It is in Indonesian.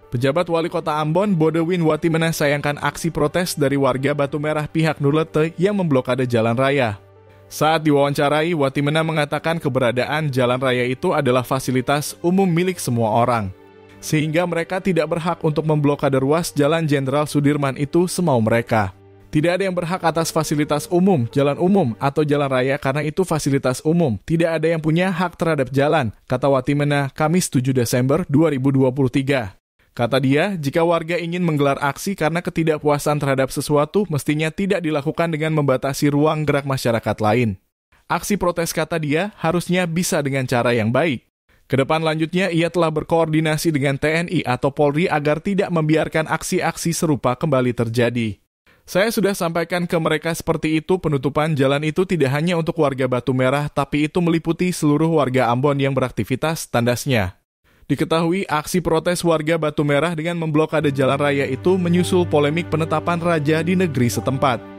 Pejabat Wali Kota Ambon, Bodewin Watimena sayangkan aksi protes dari warga Batu Merah pihak Nurlete yang memblokade jalan raya. Saat diwawancarai, Watimena mengatakan keberadaan jalan raya itu adalah fasilitas umum milik semua orang, sehingga mereka tidak berhak untuk memblokade ruas Jalan Jenderal Sudirman itu semau mereka. Tidak ada yang berhak atas fasilitas umum, jalan umum, atau jalan raya karena itu fasilitas umum. Tidak ada yang punya hak terhadap jalan, kata Watimena Kamis 7 Desember 2023. Kata dia, jika warga ingin menggelar aksi karena ketidakpuasan terhadap sesuatu, mestinya tidak dilakukan dengan membatasi ruang gerak masyarakat lain. Aksi protes, kata dia, harusnya bisa dengan cara yang baik. Kedepan lanjutnya, ia telah berkoordinasi dengan TNI atau Polri agar tidak membiarkan aksi-aksi serupa kembali terjadi. Saya sudah sampaikan ke mereka seperti itu, penutupan jalan itu tidak hanya untuk warga Batu Merah, tapi itu meliputi seluruh warga Ambon yang beraktivitas, tandasnya. Diketahui aksi protes warga Batu Merah dengan memblokade jalan raya itu menyusul polemik penetapan raja di negeri setempat.